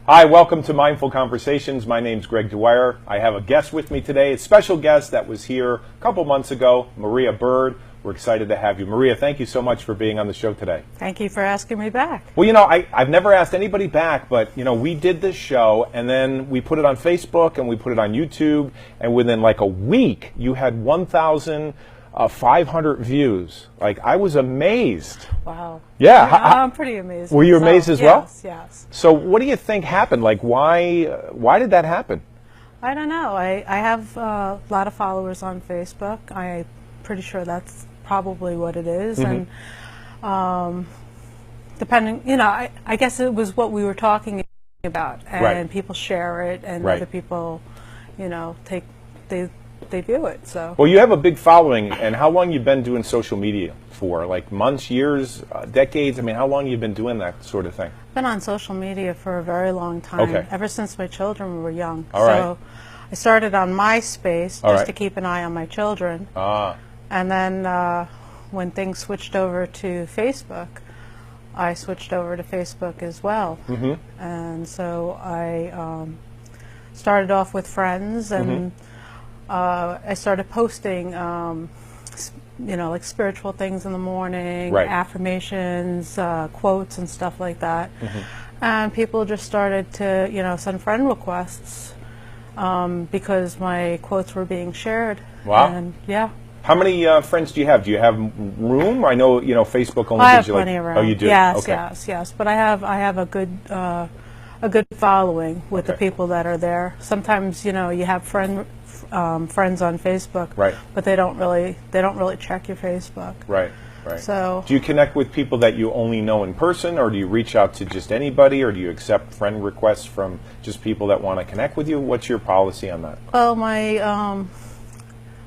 Hi, welcome to Mindful Conversations. My name's Greg Dwyer. I have a guest with me today, a special guest that was here a couple months ago, Maria Bird. We're excited to have you. Maria, thank you so much for being on the show today. Thank you for asking me back. Well, I've never asked anybody back, but, we did this show, and then we put it on Facebook, and we put it on YouTube, and within like a week, you had 1,500 views. Like, I was amazed. Wow. Yeah. I'm pretty amazed. Were you amazed as well? Yes. So what do you think happened? Like, why did that happen? I don't know. I have a lot of followers on Facebook. I'm pretty sure that's probably what it is. Mm-hmm. And depending, I guess it was what we were talking about. And Right. people share it, and Right. other people, they view it. So. Well, you have a big following, and how long you been doing social media for? Like months, years, decades? I mean, how long you been doing that sort of thing? I've been on social media for a very long time, Okay. ever since my children were young. All right. So I started on MySpace All just right. to keep an eye on my children. Ah, And then when things switched over to Facebook, I switched over to Facebook as well. mm-hmm. And so I started off with friends, and I started posting, like spiritual things in the morning, Right. affirmations, quotes and stuff like that. Mm-hmm. And people just started to, send friend requests because my quotes were being shared. Wow. And yeah. How many friends do you have? Do you have room? I know, Facebook only I gives have you plenty of room. Oh, you do? Yes, Okay. yes. But I have a good following with the Okay. people that are there. Sometimes you have friends on Facebook, Right. but they don't really check your Facebook. Right. So Do you connect with people that you only know in person, or do you reach out to just anybody, or do you accept friend requests from just people that want to connect with you? What's your policy on that? well,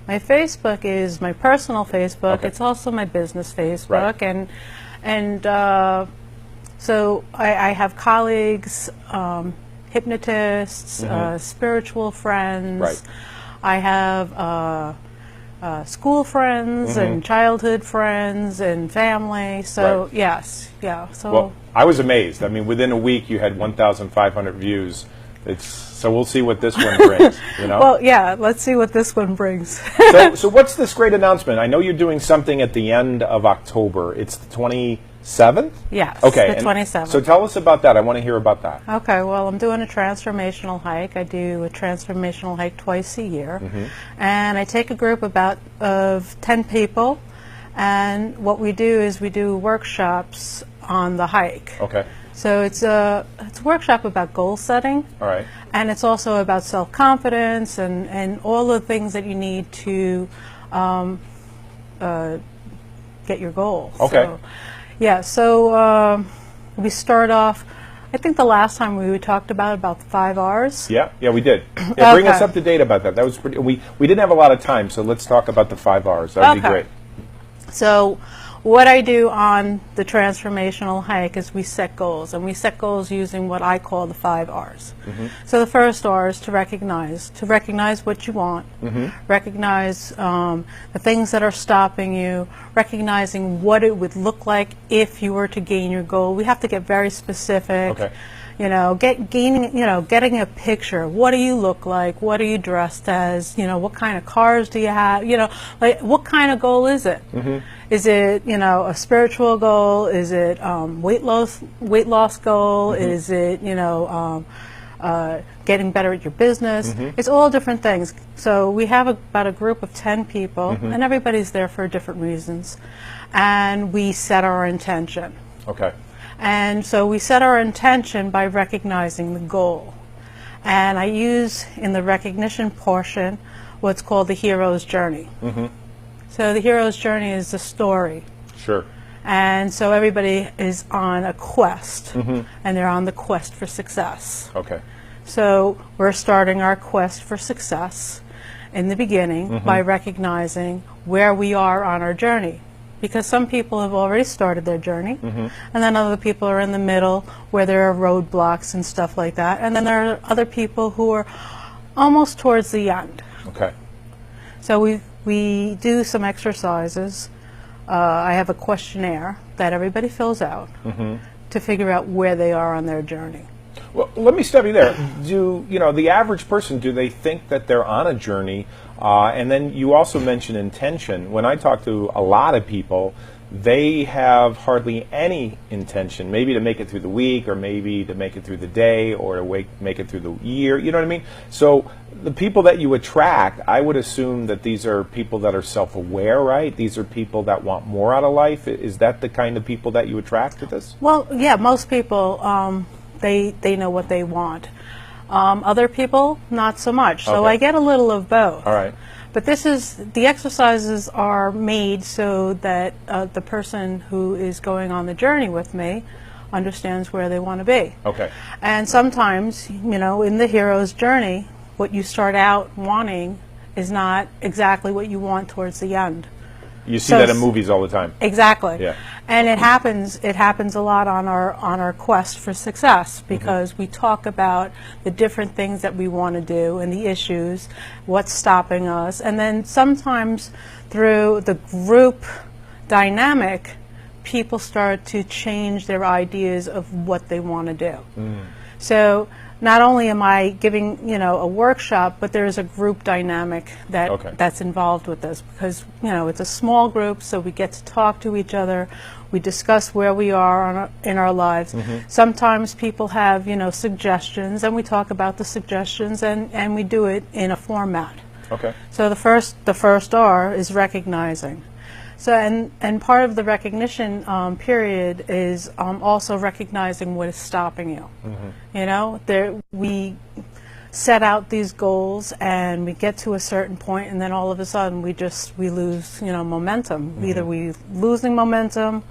my Facebook is my personal Facebook. Okay. It's also my business Facebook, and so I have colleagues, hypnotists, spiritual friends. Right. I have school friends and childhood friends and family. So Right. yes, yeah. So Well, I was amazed. I mean, within a week, you had 1,500 views. So we'll see what this one brings. well, yeah. Let's see what this one brings. So what's this great announcement? I know you're doing something at the end of October. It's the 27th? Yes. Okay. The 27th. So tell us about that. I want to hear about that. Okay, well, I'm doing a transformational hike. I do a transformational hike twice a year. And I take a group of 10 people, and what we do is we do workshops on the hike. Okay. So it's a workshop about goal setting, All right. and it's also about self-confidence and all the things that you need to get your goal. Okay. So we start off, I think the last time we talked about the 5 R's. Yeah, we did. Yeah, bring us Okay. up to date about that. That was pretty. We didn't have a lot of time, so let's talk about the 5 R's. That would be Okay. great. So what I do on the transformational hike is we set goals, and we set goals using what I call the 5 R's. So the first R is to recognize what you want, recognize the things that are stopping you, recognizing what it would look like if you were to gain your goal. We have to get very specific. Okay. Getting a picture. What do you look like? What are you dressed as? What kind of cars do you have? Like what kind of goal is it? Is it, a spiritual goal? Is it weight loss goal? Is it, getting better at your business? It's all different things. So we have about a group of 10 people, and everybody's there for different reasons. And we set our intention. Okay. And so we set our intention by recognizing the goal. And I use in the recognition portion what's called the hero's journey. So the hero's journey is the story. Sure. And so everybody is on a quest, and they're on the quest for success. Okay. So we're starting our quest for success in the beginning by recognizing where we are on our journey. Because some people have already started their journey, and then other people are in the middle where there are roadblocks and stuff like that. And then there are other people who are almost towards the end. Okay. So we do some exercises. I have a questionnaire that everybody fills out to figure out where they are on their journey. Well, let me stop you there. Do the average person, do they think that they're on a journey? And then you also mentioned intention. When I talk to a lot of people, they have hardly any intention, maybe to make it through the week, or maybe to make it through the day, or to make it through the year. You know what I mean? So the people that you attract, I would assume that these are people that are self-aware, right? These are people that want more out of life. Is that the kind of people that you attract to this? Well, yeah, most people, they know what they want. Other people, not so much. So Okay. I get a little of both. All right. But the exercises are made so that the person who is going on the journey with me understands where they want to be. Okay. And sometimes, in the hero's journey, what you start out wanting is not exactly what you want towards the end. You see So that in movies all the time. Exactly. Yeah. And it happens a lot on our quest for success, because we talk about the different things that we want to do and the issues, what's stopping us, and then sometimes through the group dynamic, people start to change their ideas of what they want to do. So not only am I giving a workshop, but there's a group dynamic that's involved with this, because it's a small group, so we get to talk to each other. We discuss where we are in our lives. Sometimes people have suggestions, and we talk about the suggestions, and we do it in a format. Okay. So the first R is recognizing. So and part of the recognition period is also recognizing what is stopping you. We set out these goals, and we get to a certain point, and then all of a sudden we lose momentum. Either we losing momentum,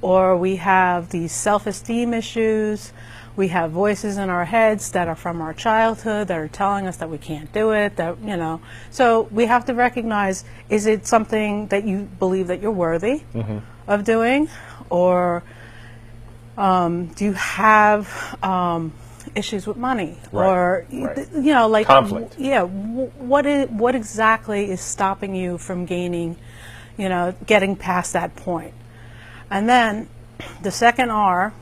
or we have these self-esteem issues. We have voices in our heads that are from our childhood that are telling us that we can't do it, So we have to recognize, is it something that you believe that you're worthy of doing? Or do you have issues with money? Right. Or, like conflict. Yeah. What exactly is stopping you from gaining, getting past that point? And then the second R,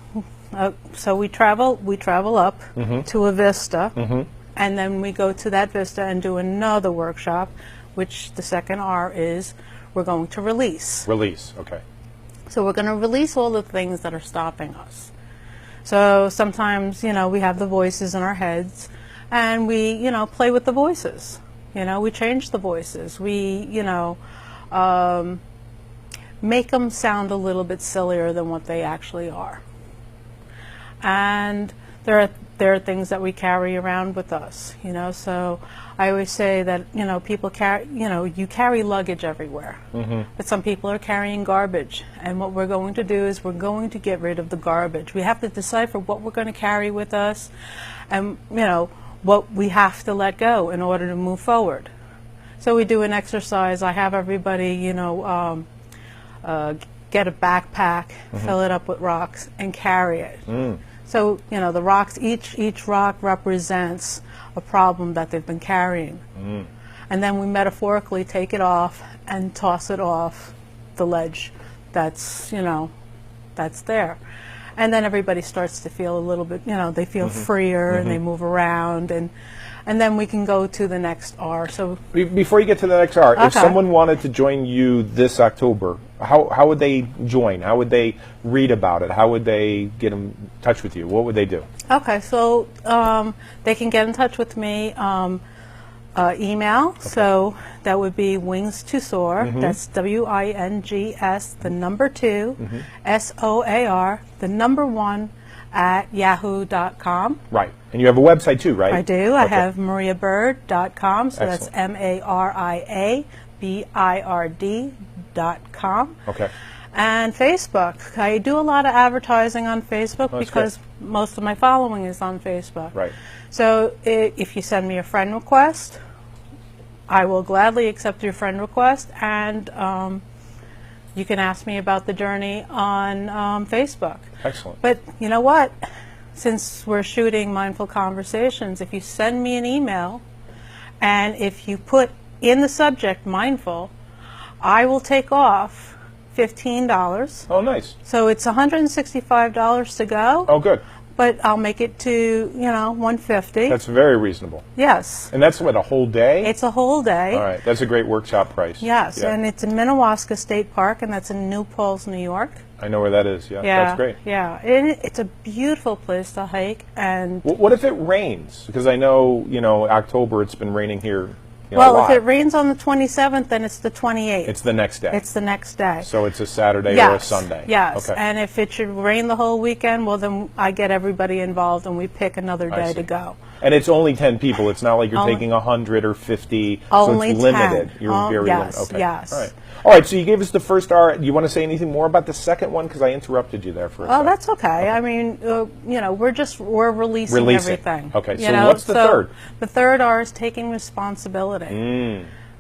so we travel up to a vista, and then we go to that vista and do another workshop, which the second R is we're going to release. Release, okay. So we're going to release all the things that are stopping us. So sometimes, we have the voices in our heads, and we, play with the voices. We change the voices. We, make them sound a little bit sillier than what they actually are. And there are things that we carry around with us, So I always say that people carry, you carry luggage everywhere, but some people are carrying garbage. And what we're going to do is we're going to get rid of the garbage. We have to decipher what we're going to carry with us, and what we have to let go in order to move forward. So we do an exercise. I have everybody, get a backpack, fill it up with rocks, and carry it. So, the rocks, each rock represents a problem that they've been carrying. And then we metaphorically take it off and toss it off the ledge that's there. And then everybody starts to feel a little bit, they feel freer, and they move around, and then we can go to the next R. So before you get to the next R, if Okay. someone wanted to join you this October, how would they join? How would they read about it? How would they get in touch with you? What would they do? Okay, so they can get in touch with me, email. Okay. So that would be Wings to Soar. That's WINGS, the number 2, SOAR, the number 1, at yahoo.com. Right. And you have a website too, right? I do. I have mariabird.com. So Excellent. that's MARIABIRD.com. Okay. And Facebook. I do a lot of advertising on Facebook because great. most of my following is on Facebook. Right. So if you send me a friend request, I will gladly accept your friend request, and you can ask me about the journey on Facebook. Excellent. But you know what? Since we're shooting Mindful Conversations, if you send me an email, and if you put in the subject Mindful, I will take off $15. Oh, nice. So it's $165 to go. Oh, good. but I'll make it to, 150. That's very reasonable. Yes. And that's what, a whole day? It's a whole day. All right. That's a great workshop price. Yes, Yeah. and it's in Minnewaska State Park, and that's in New Paltz, New York. I know where that is. Yeah. Yeah, That's great. yeah. It's a beautiful place to hike, and What if it rains? Because I know, October it's been raining here. A well, lot. if it rains on the 27th, then it's the 28th. It's the next day. It's the next day. So it's a Saturday Yes, or a Sunday. Yes, Okay. and if it should rain the whole weekend, well, then I get everybody involved, and we pick another I day see. to go. And it's only 10 people. It's not like you're Only- taking 100 or 50. Only so it's limited. 10. You're very yes, limited. Okay. yes. All right. All right. So you gave us the first hour. Do you want to say anything more about the second one? Because I interrupted you there for a Oh, second. that's okay. I mean, we're releasing everything. Okay, you so know? what's the third? The third R is taking responsibility.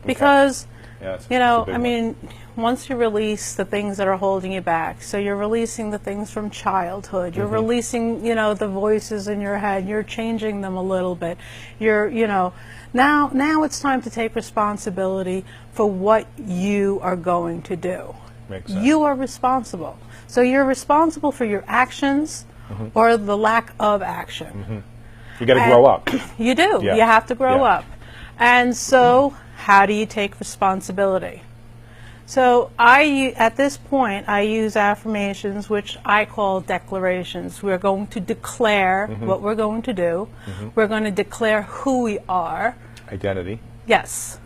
Because, Yeah, that's a big one. mean, once you release the things that are holding you back, so you're releasing the things from childhood, you're releasing, the voices in your head, you're changing them a little bit. Now it's time to take responsibility for what you are going to do. Makes sense. You are responsible. So you're responsible for your actions or the lack of action. You got to grow up. You do. Yeah. You have to grow Yeah. up. And so, how do you take responsibility? So, at this point, I use affirmations, which I call declarations. We're going to declare what we're going to do. We're going to declare who we are. Identity. Yes.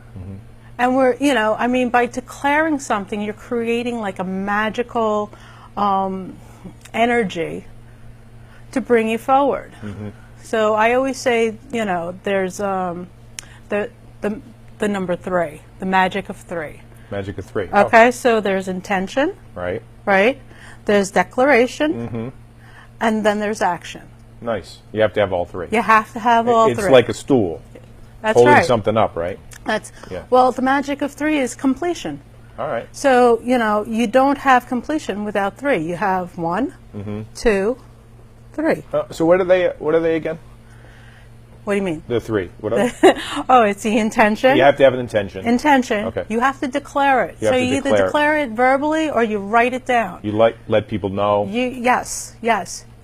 And by declaring something, you're creating like a magical energy to bring you forward. So I always say, there's the number 3, the magic of 3. Magic of 3. Okay, so there's intention, Oh, right? There's declaration, and then there's action. nice. You have to have all 3. You have to have all It's 3. like a stool. That's holding right. something up, right? Yeah. Well, the magic of 3 is completion. All right. So, you don't have completion without 3. You have 1, 2, 3. So what are they again? What do you mean? The 3. What are they? Oh, it's the intention. You have to have an intention. Intention. Okay. You have to declare it. You have So to you either declare it. declare it verbally or you write it down. You let people know. Yes.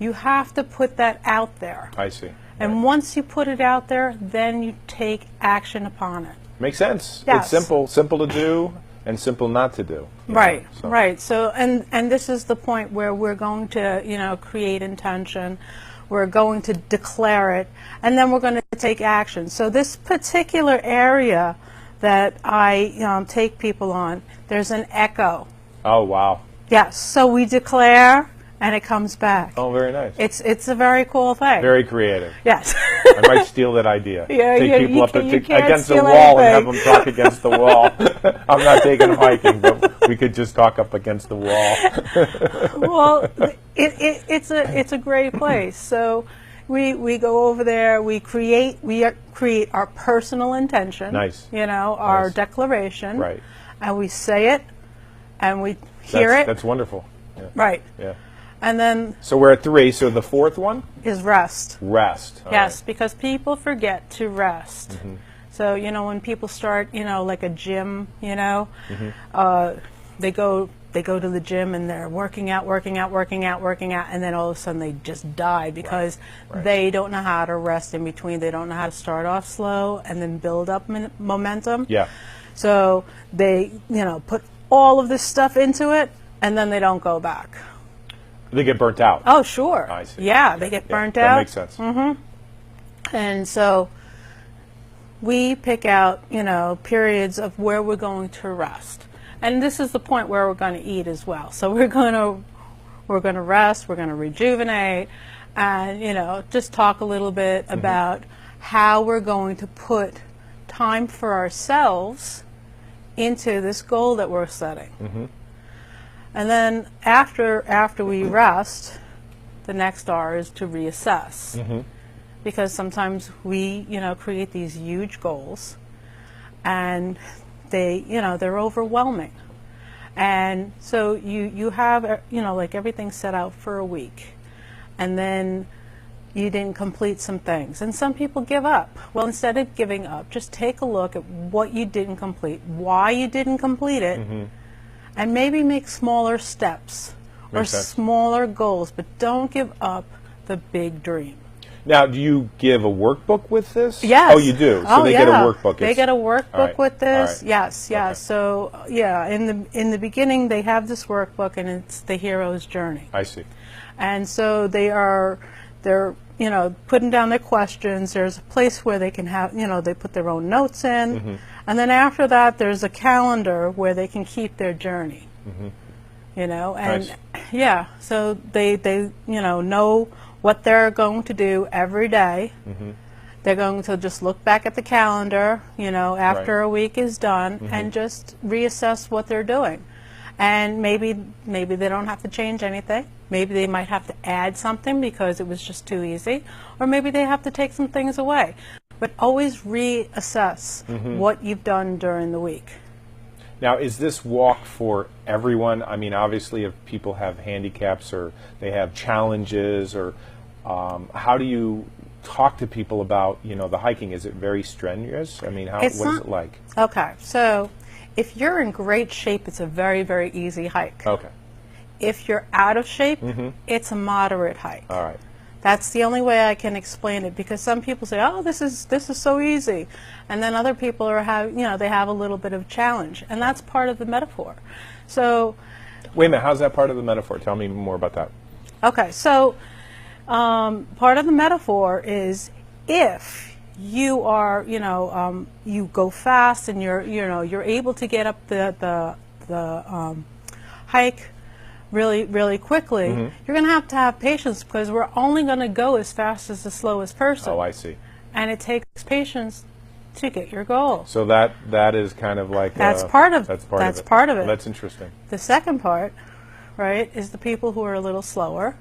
You have to put that out there. I see. And once you put it out there, then you take action upon it. Makes sense. Yes. It's simple to do and simple not to do. Right, So- right. So, and this is the point where we're going to, create intention. We're going to declare it, and then we're going to take action. So this particular area that I take people on, there's an echo. Oh, wow. Yes. So we declare, and it comes back. Oh, very nice. It's a very cool thing. Very creative. Yes. I might steal that idea. Yeah, Take yeah, people you up can- you can't against the steal wall and have anything. them talk against the wall. I'm not taking them hiking, but we could just talk up against the wall. Well, it's a great place. So we go over there. We create our personal intention. Nice. Our Nice. declaration. Right. And we say it, and we hear it. That's wonderful. Yeah. Right. Yeah. And then So we're at 3. So the 4th one? is rest. Rest. All Yes, right. because people forget to rest. So, when people start, like a gym, they go to the gym and they're working out, and then all of a sudden they just die because Right. they don't know how to rest in between. They don't know how to start off slow and then build up momentum. Yeah. So they, put all of this stuff into it, and then they don't go back. They get burnt out. Oh, sure. I see. Yeah, they get burnt that out. makes sense. And so we pick out, periods of where we're going to rest. And this is the point where we're going to eat as well. So we're going to rest, we're going to rejuvenate, and, just talk a little bit about how we're going to put time for ourselves into this goal that we're setting. And then after we rest, the next R is to reassess. Because sometimes we, create these huge goals, and they're overwhelming. And so you have, like everything set out for a week, and then you didn't complete some things. And some people give up. Well, instead of giving up, just take a look at what you didn't complete, why you didn't complete it, and maybe make smaller steps or Makes sense. smaller goals, but don't give up the big dream. Now, do you give a workbook with this? Yes. Oh, you do. So they get a workbook. They get a workbook with this. Right. Yes, yeah. Okay. So yeah, in the beginning they have this workbook, and it's the hero's journey. I see. And so they're putting down their questions. There's a place where they can have they put their own notes in, and then after that there's a calendar where they can keep their journey. And Nice. yeah, so they know what they're going to do every day. They're going to just look back at the calendar, after a week is done, and just reassess what they're doing. And maybe they don't have to change anything. Maybe they might have to add something because it was just too easy, or maybe they have to take some things away. But always reassess what you've done during the week. Now, is this walk for everyone? I mean, obviously, if people have handicaps or they have challenges, or how do you talk to people about, the hiking? Is it very strenuous? I mean, what is it like? Okay, so if you're in great shape, it's a very, very easy hike. Okay. If you're out of shape, it's a moderate hike. All right. That's the only way I can explain it, because some people say, "Oh, this is so easy," and then other people they have a little bit of challenge, and that's part of the metaphor. So, wait a minute, how's that part of the metaphor? Tell me more about that. Okay, so part of the metaphor is if you are, you go fast and you're able to get up the hike really, really quickly, you're going to have patience, because we're only going to go as fast as the slowest person. Oh, I see. And it takes patience to get your goal. So that is kind of like that's part of it. Well, that's interesting. The second part, right, is the people who are a little slower.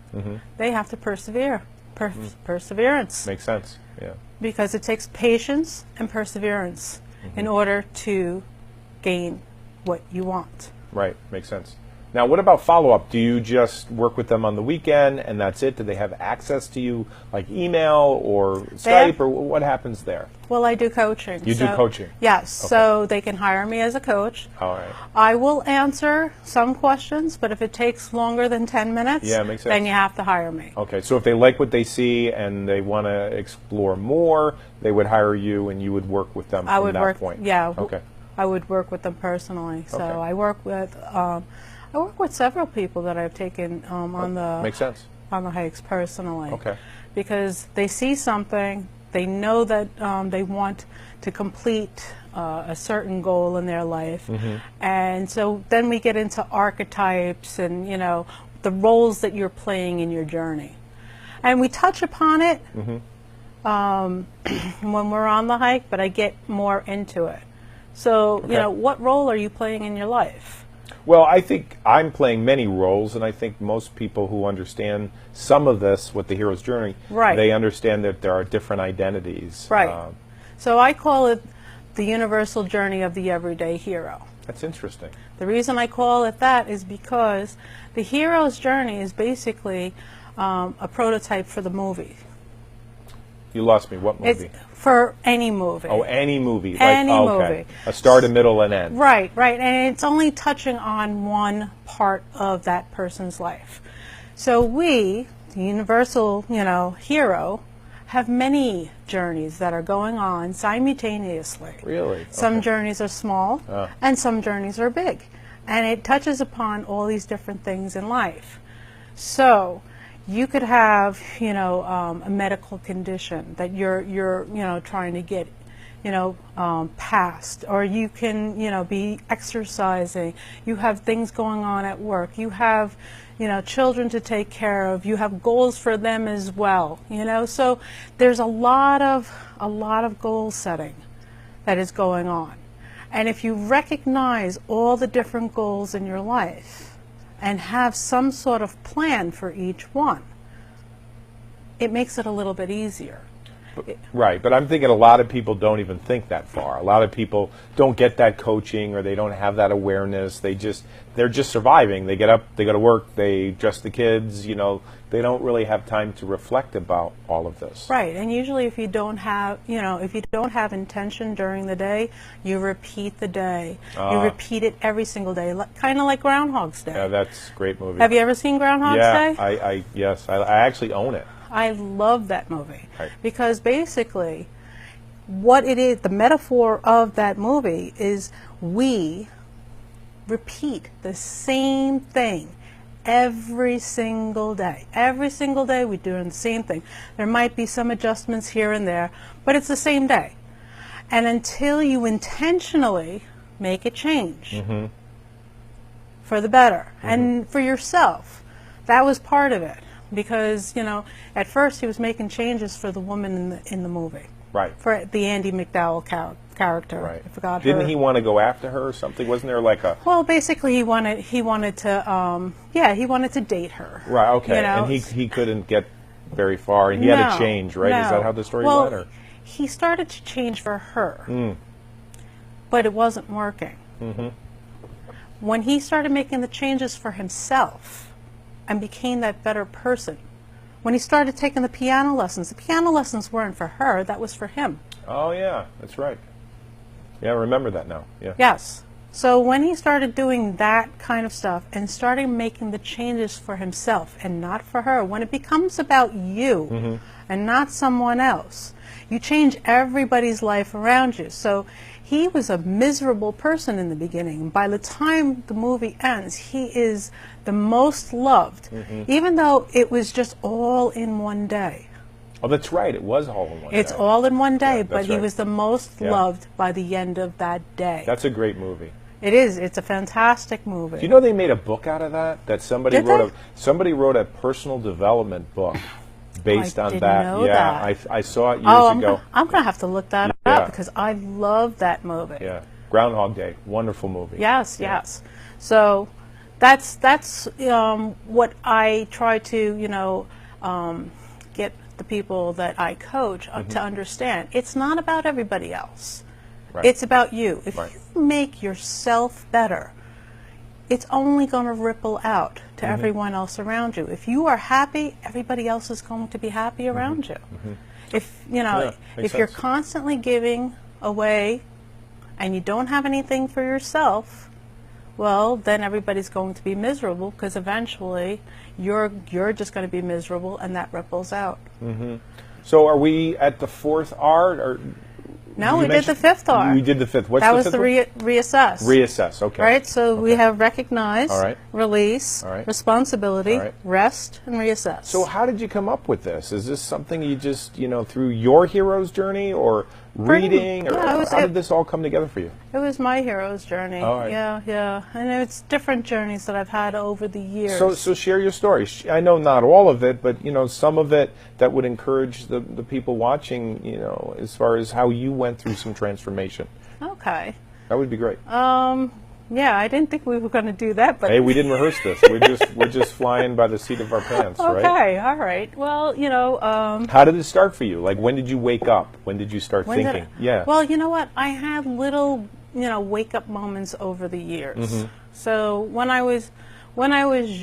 They have to persevere. Perseverance. Makes sense. Yeah. Because it takes patience and perseverance in order to gain what you want. Right. Makes sense. Now, what about follow-up? Do you just work with them on the weekend and that's it? Do they have access to you, like email or Skype, or what happens there? Well, I do coaching. You do coaching? Yes. Okay. So they can hire me as a coach. All right. I will answer some questions, but if it takes longer than 10 minutes, makes sense. then you have to hire me. Okay. So if they like what they see and they want to explore more, they would hire you and you would work with them from that point? Yeah. Okay. I would work with them personally. So Okay. I work with several people that I've taken on the Makes sense. on the hikes personally. Okay. Because they see something, they know that they want to complete a certain goal in their life, and so then we get into archetypes and the roles that you're playing in your journey, and we touch upon it when we're on the hike, but I get more into it. So what role are you playing in your life? Well, I think I'm playing many roles, and I think most people who understand some of this with the hero's journey, they understand that there are different identities. Right. So I call it the universal journey of the everyday hero. That's interesting. The reason I call it that is because the hero's journey is basically a prototype for the movie. You lost me. What movie? It's for any movie. Oh, any movie. Any okay. movie. A start, a middle, and end. Right, right. And it's only touching on one part of that person's life. So we, the universal, hero, have many journeys that are going on simultaneously. Really? Some journeys are small, and some journeys are big. And it touches upon all these different things in life. So you could have, a medical condition that you're trying to get, past, or you can, be exercising. You have things going on at work. You have, children to take care of. You have goals for them as well. So there's a lot of goal setting that is going on, and if you recognize all the different goals in your life and have some sort of plan for each one, it makes it a little bit easier. Right, but I'm thinking a lot of people don't even think that far. A lot of people don't get that coaching, or they don't have that awareness. They're just surviving. They get up, they go to work, they dress the kids, they don't really have time to reflect about all of this. Right, and usually if you don't have, intention during the day, you repeat the day. You repeat it every single day, kind of like Groundhog's Day. Yeah, that's a great movie. Have you ever seen Groundhog's Day? Yes, I actually own it. I love that movie. Right. Because basically what it is, the metaphor of that movie is we repeat the same thing every single day. Every single day we're doing the same thing. There might be some adjustments here and there, but it's the same day. And until you intentionally make a change for the better and for yourself, that was part of it. Because, you know, at first he was making changes for the woman in the movie. Right. For the Andy McDowell character. Right. I forgot Didn't her. he want to go after her or something? Wasn't there like a... Well, basically he wanted to he wanted to date her. Right, okay. You know? And he couldn't get very far, and he had to change, right? No. Is that how the story well, went? Or? He started to change for her, but it wasn't working. When he started making the changes for himself and became that better person, when he started taking the piano lessons weren't for her, that was for him. Oh, yeah, that's right. Yeah, I remember that now. Yeah. Yes. So when he started doing that kind of stuff and started making the changes for himself and not for her, when it becomes about you and not someone else, you change everybody's life around you. So he was a miserable person in the beginning. By the time the movie ends, he is the most loved, even though it was just all in one day. Oh, that's right. It was all in one day. It's all in one day, Yeah, but that's he right. was the most loved by the end of that day. That's a great movie. It is. It's a fantastic movie. Do you know they made a book out of that? That somebody Did wrote they? somebody wrote a personal development book based I on didn't that. know Yeah, that. I saw it years Oh, ago. I'm going to have to look that Yeah. up because I love that movie. Yeah, Groundhog Day, wonderful movie. Yes, Yeah. yes. So that's what I try to get the people that I coach to understand. It's not about everybody else. Right. It's about you. If Right. you make yourself better, it's only going to ripple out to everyone else around you. If you are happy, everybody else is going to be happy around you. If Yeah, makes if you're sense. constantly giving away and you don't have anything for yourself, well, then everybody's going to be miserable because eventually you're just going to be miserable and that ripples out. So are we at the fourth R? Or No, you we did the mentioned- fifth R. We did the fifth. What's That the was fifth the one? reassess. Reassess, okay. Right, so we have recognize, All right. release, All right. responsibility, All right. rest, and reassess. So how did you come up with this? Is this something you just, through your hero's journey or reading? Or yeah, how did this all come together for you? It was my hero's journey. All right. Yeah. And it's different journeys that I've had over the years. So share your story. I know not all of it, but some of it that would encourage the people watching, as far as how you went through some transformation. Okay. That would be great. Yeah, I didn't think we were going to do that, but Hey, we didn't rehearse this. We're just flying by the seat of our pants, right? okay, all right. Well, How did it start for you? Like, when did you wake up? When did you start when did thinking? I- Yeah. Well, you know what? I had little, wake up moments over the years. So when I was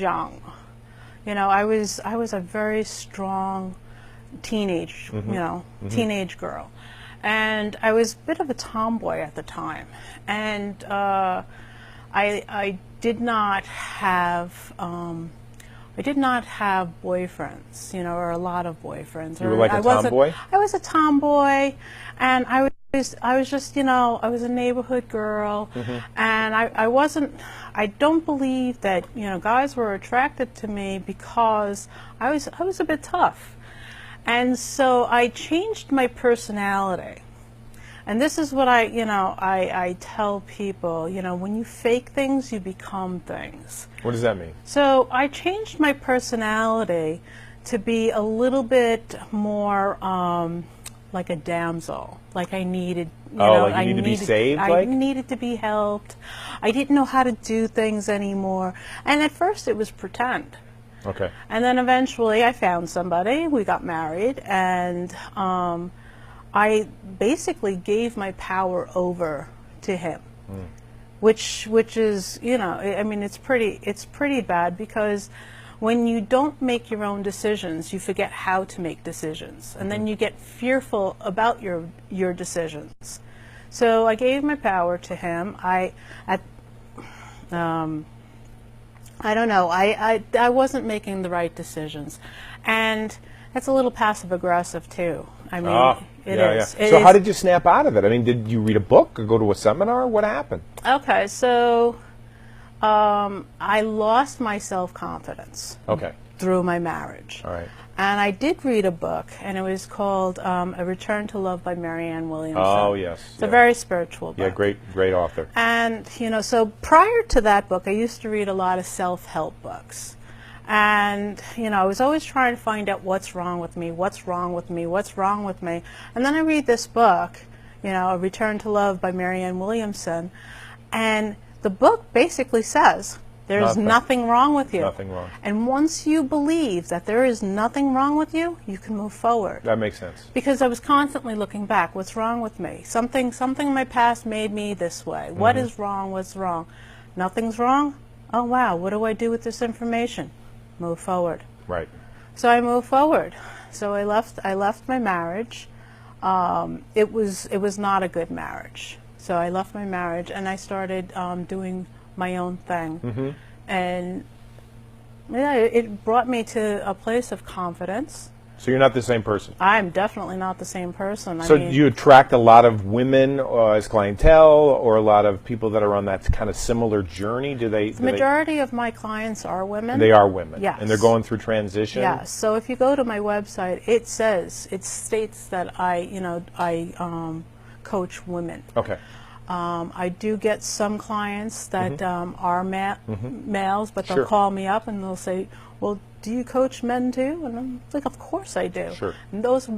young, I was a very strong teenage, teenage girl. And I was a bit of a tomboy at the time. And I did not have boyfriends, or a lot of boyfriends. You were like a tomboy? I was a tomboy, and I was just, I was a neighborhood girl, and I don't believe that, guys were attracted to me because I was a bit tough. And so I changed my personality. And this is what I tell people, when you fake things, you become things. What does that mean? So I changed my personality to be a little bit more like a damsel. Like I needed, like you need to be saved, I like? needed to be helped. I didn't know how to do things anymore. And at first it was pretend. Okay. And then eventually I found somebody, we got married, and I basically gave my power over to him, which is, it's pretty bad because when you don't make your own decisions, you forget how to make decisions, and then you get fearful about your decisions. So I gave my power to him. I don't know. I wasn't making the right decisions, and It's a little passive aggressive too. I mean, it is. So how did you snap out of it? I mean, did you read a book or go to a seminar? What happened? Okay, so I lost my self-confidence. Okay. Through my marriage. All right. And I did read a book, and it was called A Return to Love by Marianne Williamson. Oh, yes. It's a very spiritual book. Yeah, great author. And, so prior to that book, I used to read a lot of self-help books. And, I was always trying to find out what's wrong with me, what's wrong with me, what's wrong with me. And then I read this book, A Return to Love by Marianne Williamson, and the book basically says, there's nothing wrong with you. Nothing wrong. And once you believe that there is nothing wrong with you, you can move forward. That makes sense. Because I was constantly looking back. What's wrong with me? Something in my past made me this way. Mm-hmm. What is wrong? What's wrong? Nothing's wrong? Oh, wow. What do I do with this information? Move forward. Right. So I moved forward. So I left my marriage. It was not a good marriage. So I left my marriage and I started doing my own thing. Mm-hmm. And yeah, it brought me to a place of confidence. So you're not the same person? I'm definitely not the same person. So do you attract a lot of women as clientele, or a lot of people that are on that kind of similar journey? The majority of my clients are women. They are women? Yes. And they're going through transition? Yes. So if you go to my website, it states that I coach women. Okay. I do get some clients that are males, but they'll Sure. call me up and they'll say, well, do you coach men too? And I'm like, of course I do. Sure. And those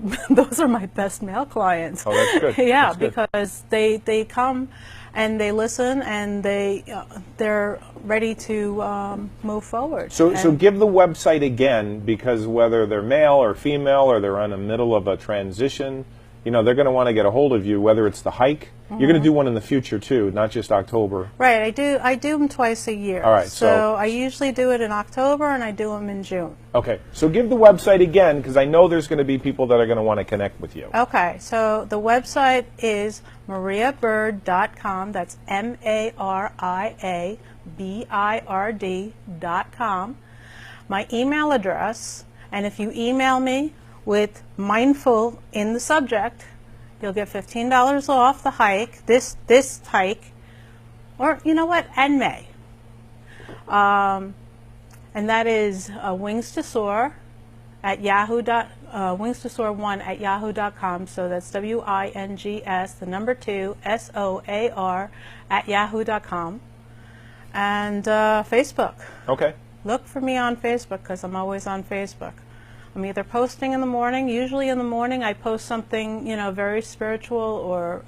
are my best male clients. Oh, that's good. Yeah, that's good. because they come and they listen and they're ready to move forward. So give the website again, because whether they're male or female or they're in the middle of a transition, they're going to want to get a hold of you, whether it's the hike. Mm-hmm. You're going to do one in the future, too, not just October. Right. I do them twice a year. All right. So I usually do it in October, and I do them in June. Okay. So give the website again, because I know there's going to be people that are going to want to connect with you. Okay. So the website is mariabird.com. That's MariaBird.com. My email address, and if you email me with mindful in the subject, you'll get $15 off the hike, this hike, or you know what, and May. And that is Wings to Soar at Wings to Soar 1 at yahoo.com. So that's WINGS, the number 2, SOAR at yahoo.com. And Facebook. Okay. Look for me on Facebook, because I'm always on Facebook. I'm either posting in the morning. Usually in the morning I post something, very spiritual or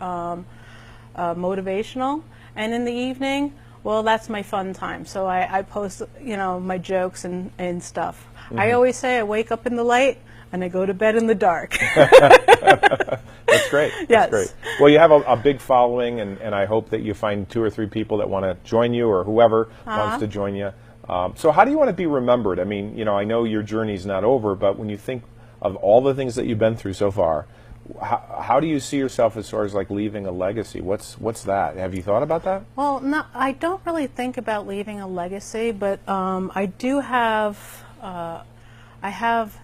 motivational. And in the evening, well, that's my fun time. So I post, my jokes and stuff. Mm-hmm. I always say I wake up in the light and I go to bed in the dark. That's great. Yes. That's great. Well, you have a big following, and I hope that you find 2 or 3 people that want to join you, or whoever wants to join you. So how do you want to be remembered? I mean, I know your journey's not over, but when you think of all the things that you've been through so far, how do you see yourself as far as like leaving a legacy? What's that? Have you thought about that? Well, no, I don't really think about leaving a legacy, but I do have I have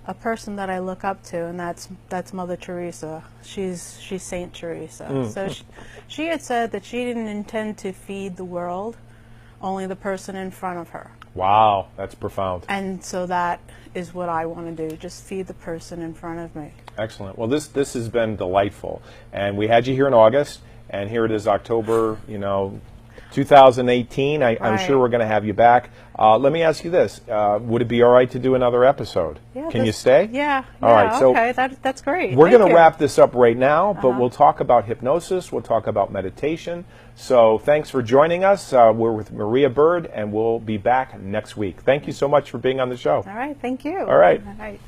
a person that I look up to, and that's Mother Teresa. She's Saint Teresa. So she had said that she didn't intend to feed the world, only the person in front of her. Wow, that's profound. And so that is what I want to do, just feed the person in front of me. Excellent. Well, this has been delightful. And we had you here in August, and here it is October, 2018. I'm sure we're going to have you back. Let me ask you this. Would it be all right to do another episode? Yeah, Can you stay? Yeah. All right. So okay, that's great. We're going to wrap this up right now, but we'll talk about hypnosis. We'll talk about meditation. So thanks for joining us. We're with Maria Bird, and we'll be back next week. Thank you so much for being on the show. All right. Thank you. All right. All right.